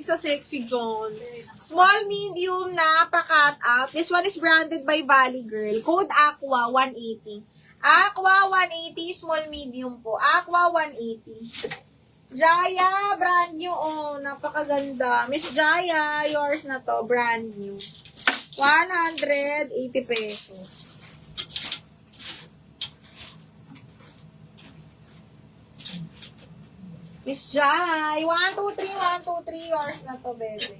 mahilig sa sexy John. Small, medium na pa-cut out. This one is branded by Valley Girl. Code Aqua 180. Aqua 180, small, medium po. Aqua 180. Jaya, brand new. Oh, napakaganda. Miss Jaya, yours na to. Brand new. 180 pesos. Miss Jai, 1, 2, 3, 1, 2, 3, yours na to, baby.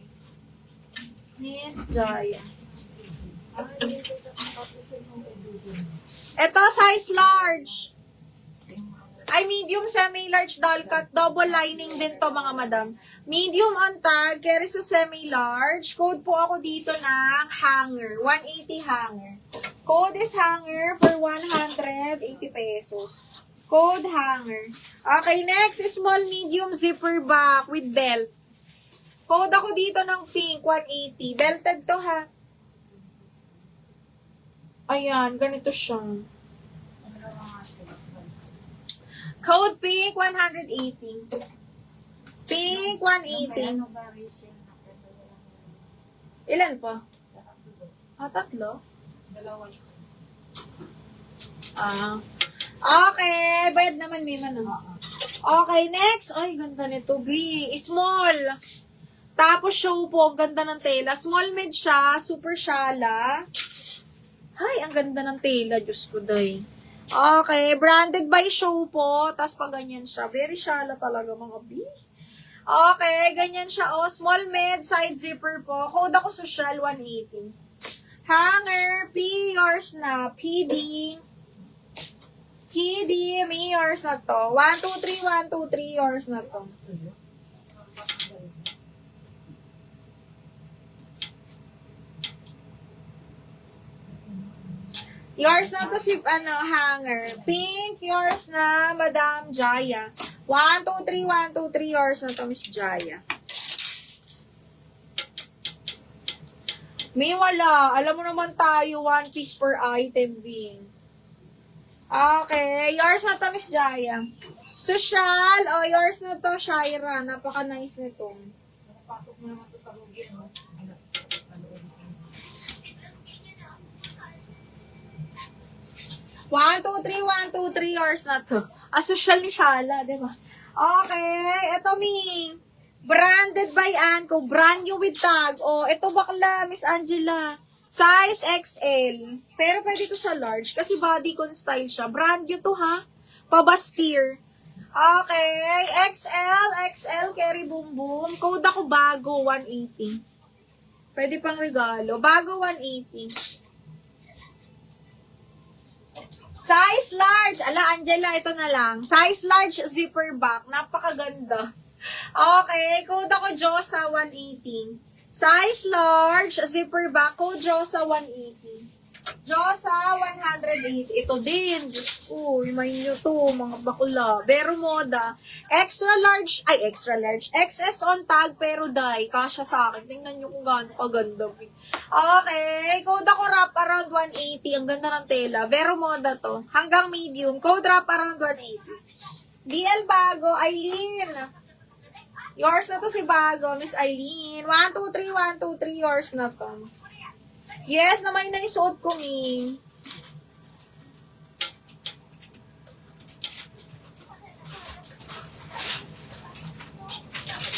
Miss Jaya. Ito, size large. Ay, medium, semi-large, doll cut, double lining din to, mga madam. Medium on tag, carry sa semi-large. Code po ako dito ng hanger, 180 hanger. Code is hanger for 180 pesos. Code hanger. Okay, next is small, medium, zipper back with belt. Code ako dito ng pink, 180. Belted to, ha? Ayan, ganito siya. Code pink, 180. Pink, 180. Ilan pa? Tatlo? Okay, bayad naman may man. Okay, next. Ay, ganda nito, B. Small. Tapos show po, ang ganda ng tela. Small mid siya, super shala. Ay, ang ganda ng tela, Diyos ko, day. Okay, branded by show po. Tapos pag ganyan siya, very shala talaga, mga B. Okay, ganyan siya, oh. Small mid, side zipper po. Code ako social, 180. Hanger, P, yours na. PD. PD, me, yours na to. 1, 2, 3, 1, 2, 3, yours na to. Yours na to si, hanger. Pink, yours na, Madam Jaya. 1, 2, 3, 1, 2, 3, yours na to, Miss Jaya. May wala. Alam mo naman tayo, 1 piece per item, Bing. Okay, yours na to, Miss Jaya. Social, yours na to, Shaira. Napaka-nice nito. Pasok mo naman to sa login, no? 1, 2, 3, 1, 2, 3, yours na to. Social ni Shala, di ba? Okay, ito mi. Branded by Anko, brand new with tag. Ito bakla, Miss Angela. Size XL. Pero pwede to sa large kasi bodycon style siya. Brand new to, ha? Pabastier. Okay. XL, carry boom boom. Code ako bago, 180. Pwede pang regalo. Bago, 180. Size large. Ala, Angela, ito na lang. Size large, zipper back. Napakaganda. Okay. Code ako Josa, 180. Size large, zipper back, code Josa 180. Josa 180. Ito din, Diyos ko, may nyo to, mga bakula. Pero moda. Extra large, XS on tag, pero die. Kasya sa akin. Tingnan nyo kung gaano kaganda. Okay, code ako wrap around 180. Ang ganda ng tela. Pero moda to. Hanggang medium, code wrap around 180. DL Bago, Eileen. Yours na to si Bago, Miss Eileen. 1, 2, 3, 1, 2, 3, yours na to. Yes, na may naisuot ko, mi.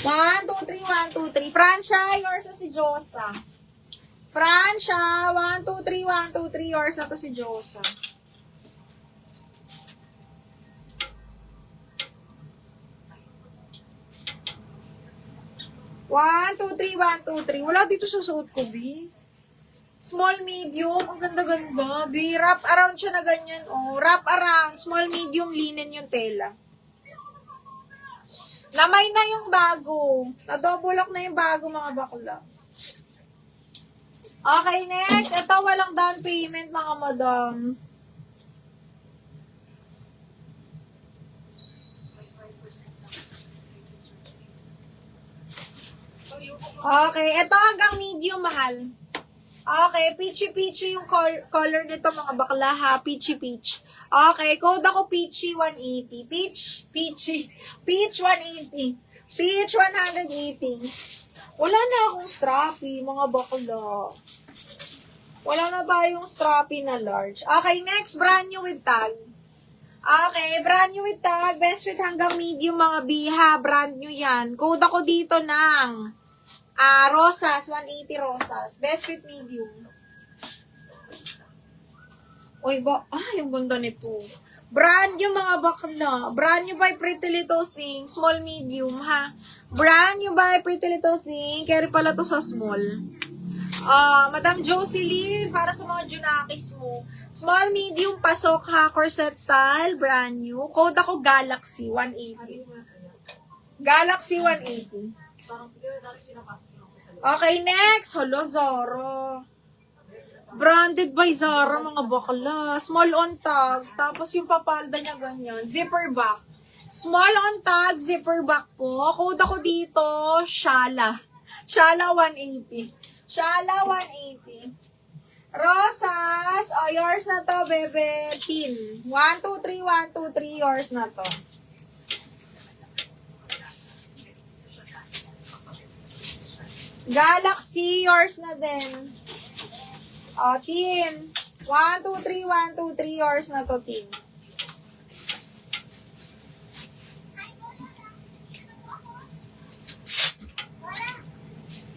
One, 2, 3, 1, 2, 3. Francia, yours na si Josa. Francia, 1, 2, 3, 1, 2, 3, yours na to si Josa. One, 2, 3, 1, 2, 3. Wala dito sa suot ko, B. Small, medium. Ang ganda-ganda, B. Wrap around siya na ganyan, oh. Wrap around. Small, medium, linen yung tela. Lamay na yung bago. Na-double lock na yung bago, mga bakula. Okay, next. Ito, walang down payment, mga madam. Okay, ito hanggang medium, mahal. Okay, peachy-peachy yung color nito, mga bakla, ha? Peachy-peach. Okay, code ako peachy 180. Peach 180. Peach 180. Wala na akong strappy, mga bakla. Wala na tayong strappy na large. Okay, next, brand new with tag. Okay, brand new with tag. Best fit hanggang medium, mga biha. Brand new yan. Code ako dito ng rosas, 180 rosas. Best fit medium. Uy, yung ganda nito. Brand new, mga bakla. Brand new by Pretty Little Thing. Small, medium, ha? Brand new by Pretty Little Thing. Carry pala to sa small. Madam Jocelyn, para sa mga Junakis mo. Small, medium, pasok, ha? Corset style. Brand new. Code ako Galaxy 180. Galaxy 180. Okay, next. Hello, Zara. Branded by Zara, mga bakla. Small on tag. Tapos yung papalda niya ganyan. Zipper back. Small on tag, zipper back po. Code ako dito, Shala. Shala 180. Shala 180. Rosas. Yours na to, bebe. Tin. 1, 2, 3, 1, 2, 3. Yours na to. Galaxy, yours na din. Tin. 1, 2, 3, 1, 2, 3. Yours na to, Tin.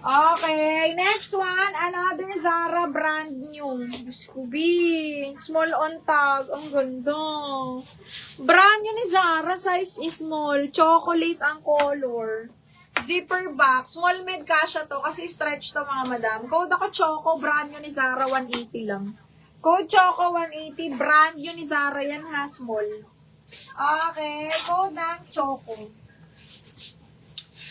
Okay, next one, another Zara brand new. Scooby. Small on tag. Ang ganda. Brand new ni Zara, size is small. Chocolate ang color. Zipper back. Small mid kasha to kasi stretch to, mga madam. Code ako Choco, brand new ni Zara, 180 lang. Code Choco 180, brand new ni Zara yan, ha, small. Okay, code ng Choco.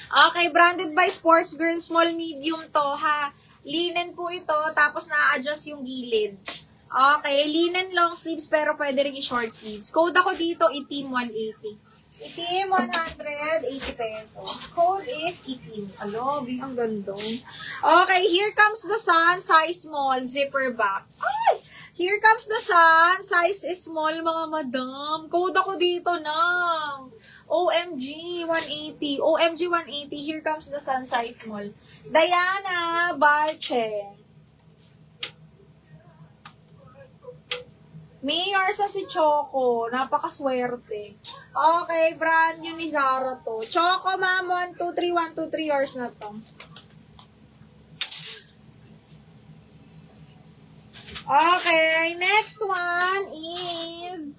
Okay, branded by Sports Girl, small medium to, ha. Linen po ito, tapos na-adjust yung gilid. Okay, linen long sleeves, pero pwede rin i-short sleeves. Code ako dito, itim 180. Itim, 180 pesos. Code is itim. Alo, ang gandong. Okay, here comes the sun, size small, zipper back. Ay! Here comes the sun, size is small, mga madam. Code ako dito ng OMG 180. OMG 180, here comes the sun, size small. Diana Balche. Mayor sa si Choco. Napakaswerte. Okay, brand new ni Zara to. Choco, ma'am. 1, 2, 3, 1, 2, 3 yours na to. Okay, next one is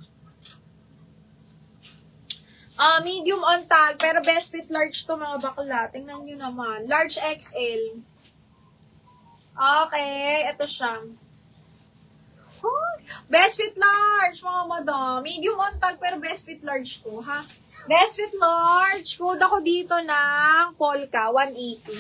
medium on tag, pero best fit large to, mga bakla. Tingnan nyo naman. Large XL. Okay, ito siya. Best fit large, mga madam. Medium on tag, pero best fit large to, ha? Best fit large. Code ako dito ng Polka, 180.